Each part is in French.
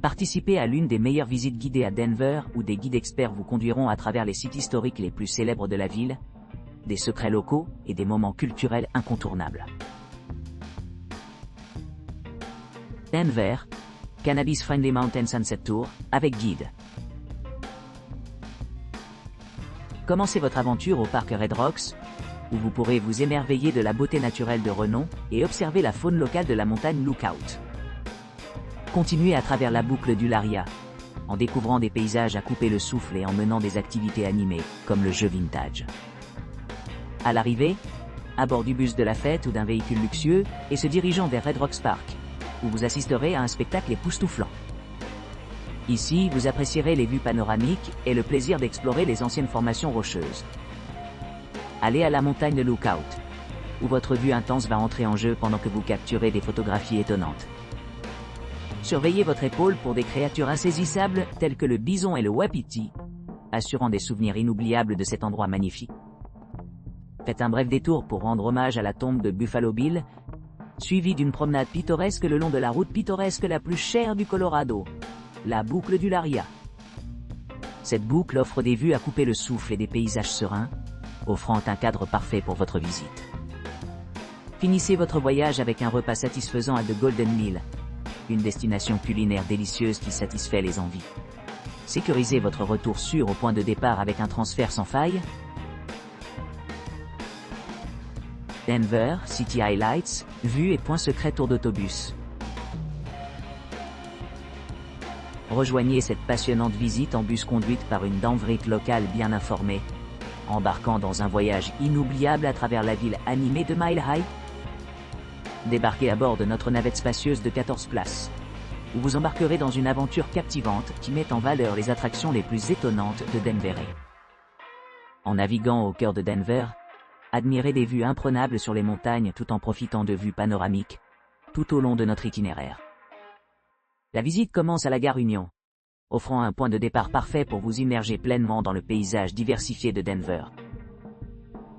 Participez à l'une des meilleures visites guidées à Denver où des guides experts vous conduiront à travers les sites historiques les plus célèbres de la ville, des secrets locaux et des moments culturels incontournables. Denver, Cannabis Friendly Mountain Sunset Tour, avec guide. Commencez votre aventure au parc Red Rocks, où vous pourrez vous émerveiller de la beauté naturelle de renom et observer la faune locale de la montagne Lookout. Continuez à travers la boucle du Laria, en découvrant des paysages à couper le souffle et en menant des activités animées, comme le jeu vintage. À l'arrivée, à bord du bus de la fête ou d'un véhicule luxueux, et se dirigeant vers Red Rocks Park, où vous assisterez à un spectacle époustouflant. Ici, vous apprécierez les vues panoramiques et le plaisir d'explorer les anciennes formations rocheuses. Allez à la montagne de Lookout, où votre vue intense va entrer en jeu pendant que vous capturez des photographies étonnantes. Surveillez votre épaule pour des créatures insaisissables telles que le bison et le wapiti, assurant des souvenirs inoubliables de cet endroit magnifique. Faites un bref détour pour rendre hommage à la tombe de Buffalo Bill, suivi d'une promenade pittoresque le long de la route pittoresque la plus chère du Colorado, la boucle du Laria. Cette boucle offre des vues à couper le souffle et des paysages sereins, offrant un cadre parfait pour votre visite. Finissez votre voyage avec un repas satisfaisant à The Golden Meal, une destination culinaire délicieuse qui satisfait les envies. Sécurisez votre retour sûr au point de départ avec un transfert sans faille. Denver, City Highlights, vue et point secret tour d'autobus. Rejoignez cette passionnante visite en bus conduite par une Danvrite locale bien informée, embarquant dans un voyage inoubliable à travers la ville animée de Mile High. Débarquez à bord de notre navette spacieuse de 14 places, où vous embarquerez dans une aventure captivante qui met en valeur les attractions les plus étonnantes de Denver. En naviguant au cœur de Denver, admirez des vues imprenables sur les montagnes tout en profitant de vues panoramiques, tout au long de notre itinéraire. La visite commence à la gare Union, offrant un point de départ parfait pour vous immerger pleinement dans le paysage diversifié de Denver.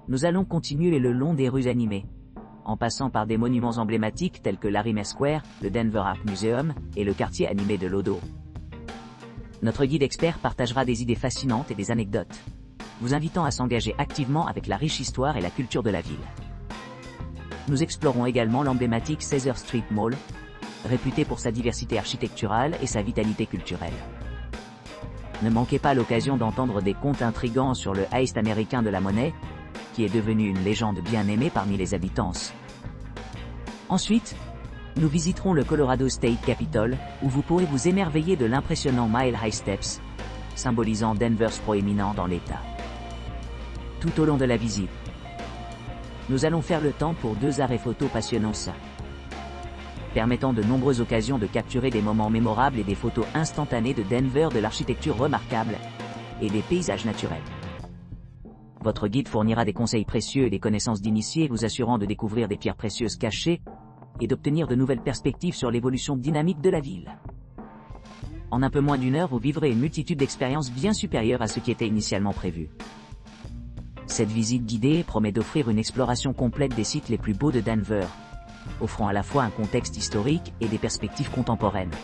Nous allons continuer le long des rues animées, en passant par des monuments emblématiques tels que l'Arime Square, le Denver Art Museum et le quartier animé de Lodo. Notre guide expert partagera des idées fascinantes et des anecdotes, vous invitant à s'engager activement avec la riche histoire et la culture de la ville. Nous explorons également l'emblématique Caesar Street Mall, réputé pour sa diversité architecturale et sa vitalité culturelle. Ne manquez pas l'occasion d'entendre des contes intrigants sur le heist américain de la monnaie, qui est devenu une légende bien aimée parmi les habitants. Ensuite, nous visiterons le Colorado State Capitol, où vous pourrez vous émerveiller de l'impressionnant Mile High Steps, symbolisant Denver's proéminent dans l'État. Tout au long de la visite, nous allons faire le temps pour 2 arrêts photos passionnants, permettant de nombreuses occasions de capturer des moments mémorables et des photos instantanées de Denver, de l'architecture remarquable et des paysages naturels. Votre guide fournira des conseils précieux et des connaissances d'initiés vous assurant de découvrir des pierres précieuses cachées et d'obtenir de nouvelles perspectives sur l'évolution dynamique de la ville. En un peu moins d'1 heure, vous vivrez une multitude d'expériences bien supérieures à ce qui était initialement prévu. Cette visite guidée promet d'offrir une exploration complète des sites les plus beaux de Denver, offrant à la fois un contexte historique et des perspectives contemporaines.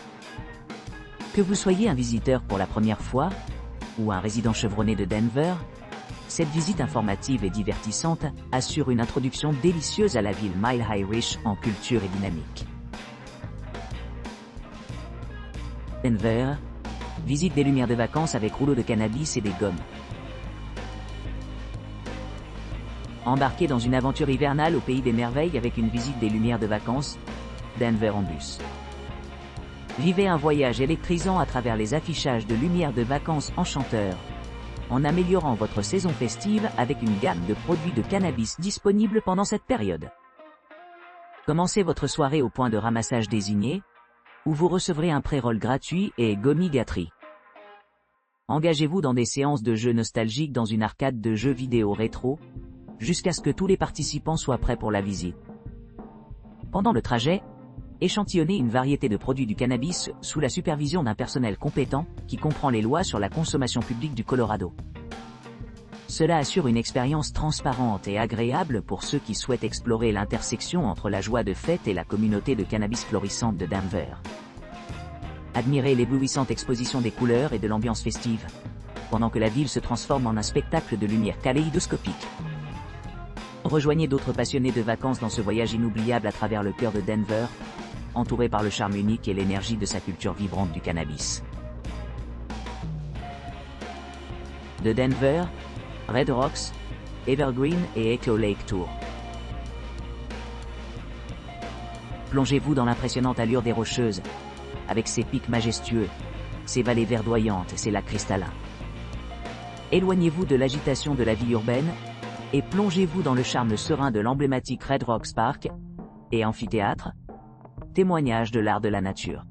Que vous soyez un visiteur pour la première fois, ou un résident chevronné de Denver, cette visite informative et divertissante assure une introduction délicieuse à la ville Mile High riche en culture et dynamique. Denver, visite des lumières de vacances avec rouleaux de cannabis et des gommes. Embarquez dans une aventure hivernale au pays des merveilles avec une visite des lumières de vacances, Denver en bus. Vivez un voyage électrisant à travers les affichages de lumières de vacances enchanteurs, en améliorant votre saison festive avec une gamme de produits de cannabis disponibles pendant cette période. Commencez votre soirée au point de ramassage désigné, où vous recevrez un pré-roll gratuit et gummy gâterie. Engagez-vous dans des séances de jeux nostalgiques dans une arcade de jeux vidéo rétro, jusqu'à ce que tous les participants soient prêts pour la visite. Pendant le trajet, échantillonnez une variété de produits du cannabis sous la supervision d'un personnel compétent qui comprend les lois sur la consommation publique du Colorado. Cela assure une expérience transparente et agréable pour ceux qui souhaitent explorer l'intersection entre la joie de fête et la communauté de cannabis florissante de Denver. Admirez l'éblouissante exposition des couleurs et de l'ambiance festive, pendant que la ville se transforme en un spectacle de lumière kaléidoscopique. Rejoignez d'autres passionnés de vacances dans ce voyage inoubliable à travers le cœur de Denver, entouré par le charme unique et l'énergie de sa culture vibrante du cannabis. De Denver, Red Rocks, Evergreen et Echo Lake Tour. Plongez-vous dans l'impressionnante allure des Rocheuses, avec ses pics majestueux, ses vallées verdoyantes et ses lacs cristallins. Éloignez-vous de l'agitation de la vie urbaine, et plongez-vous dans le charme serein de l'emblématique Red Rocks Park et amphithéâtre, témoignage de l'art de la nature.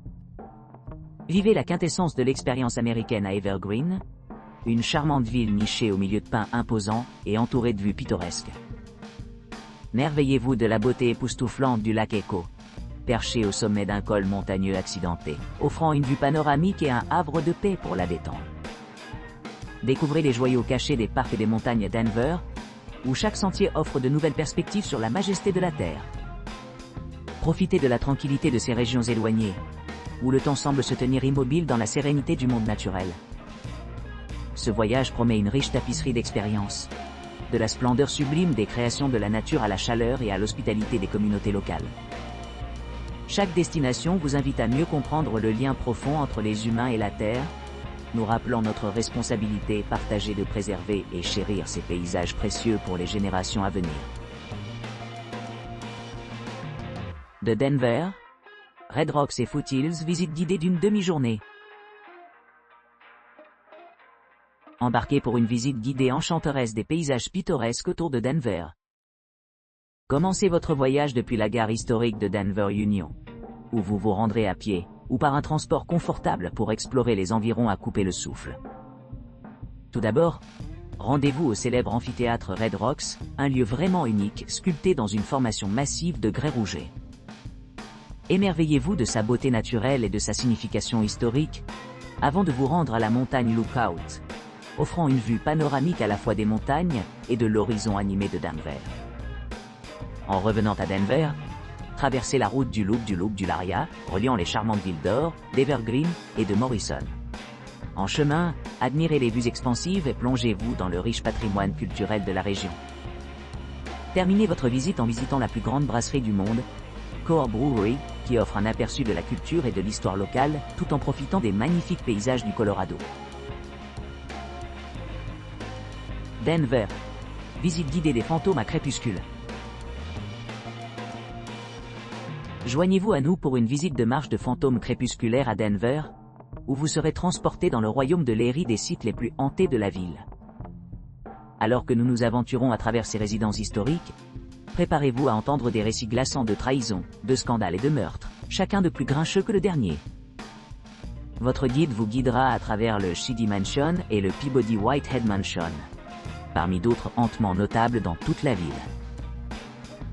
Vivez la quintessence de l'expérience américaine à Evergreen, une charmante ville nichée au milieu de pins imposants et entourée de vues pittoresques. Merveillez-vous de la beauté époustouflante du lac Echo, perché au sommet d'un col montagneux accidenté, offrant une vue panoramique et un havre de paix pour la détente. Découvrez les joyaux cachés des parcs et des montagnes Denver, où chaque sentier offre de nouvelles perspectives sur la majesté de la Terre. Profitez de la tranquillité de ces régions éloignées, où le temps semble se tenir immobile dans la sérénité du monde naturel. Ce voyage promet une riche tapisserie d'expériences, de la splendeur sublime des créations de la nature à la chaleur et à l'hospitalité des communautés locales. Chaque destination vous invite à mieux comprendre le lien profond entre les humains et la Terre, nous rappelant notre responsabilité partagée de préserver et chérir ces paysages précieux pour les générations à venir. De Denver, Red Rocks et Foothills, visite guidée d'une demi-journée. Embarquez pour une visite guidée enchanteresse des paysages pittoresques autour de Denver. Commencez votre voyage depuis la gare historique de Denver Union, où vous vous rendrez à pied, ou par un transport confortable pour explorer les environs à couper le souffle. Tout d'abord, rendez-vous au célèbre amphithéâtre Red Rocks, un lieu vraiment unique, sculpté dans une formation massive de grès rouget. Émerveillez-vous de sa beauté naturelle et de sa signification historique, avant de vous rendre à la montagne Lookout, offrant une vue panoramique à la fois des montagnes et de l'horizon animé de Denver. En revenant à Denver, traversez la route du Loop du Laria, reliant les charmantes villes d'Or, d'Evergreen et de Morrison. En chemin, admirez les vues expansives et plongez-vous dans le riche patrimoine culturel de la région. Terminez votre visite en visitant la plus grande brasserie du monde, Core Brewery, qui offre un aperçu de la culture et de l'histoire locale, tout en profitant des magnifiques paysages du Colorado. Denver. Visite guidée des fantômes à crépuscule. Joignez-vous à nous pour une visite de marche de fantômes crépusculaires à Denver, où vous serez transporté dans le royaume de Léry, des sites les plus hantés de la ville. Alors que nous nous aventurons à travers ces résidences historiques, préparez-vous à entendre des récits glaçants de trahison, de scandales et de meurtres, chacun de plus grincheux que le dernier. Votre guide vous guidera à travers le Sheedy Mansion et le Peabody Whitehead Mansion, parmi d'autres hantements notables dans toute la ville.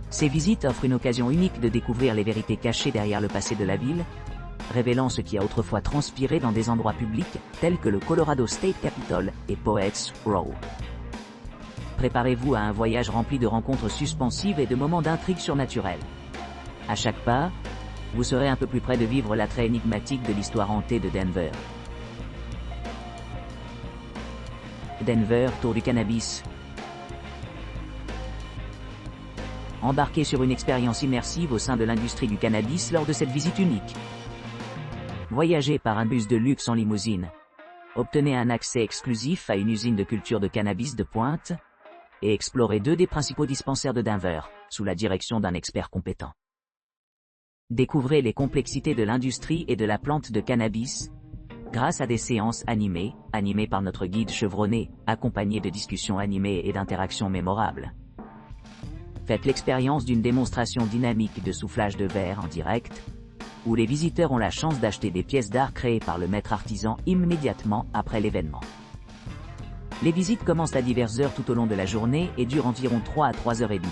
Ces visites offrent une occasion unique de découvrir les vérités cachées derrière le passé de la ville, révélant ce qui a autrefois transpiré dans des endroits publics tels que le Colorado State Capitol et Poets Row. Préparez-vous à un voyage rempli de rencontres suspensives et de moments d'intrigue surnaturelle. À chaque pas, vous serez un peu plus près de vivre l'attrait énigmatique de l'histoire hantée de Denver. Denver, tour du cannabis. Embarquez sur une expérience immersive au sein de l'industrie du cannabis lors de cette visite unique. Voyagez par un bus de luxe en limousine. Obtenez un accès exclusif à une usine de culture de cannabis de pointe, et explorez 2 des principaux dispensaires de Denver, sous la direction d'un expert compétent. Découvrez les complexités de l'industrie et de la plante de cannabis, grâce à des séances animées par notre guide chevronné, accompagnées de discussions animées et d'interactions mémorables. Faites l'expérience d'une démonstration dynamique de soufflage de verre en direct, où les visiteurs ont la chance d'acheter des pièces d'art créées par le maître artisan immédiatement après l'événement. Les visites commencent à diverses heures tout au long de la journée et durent environ 3 à 3 heures et demie.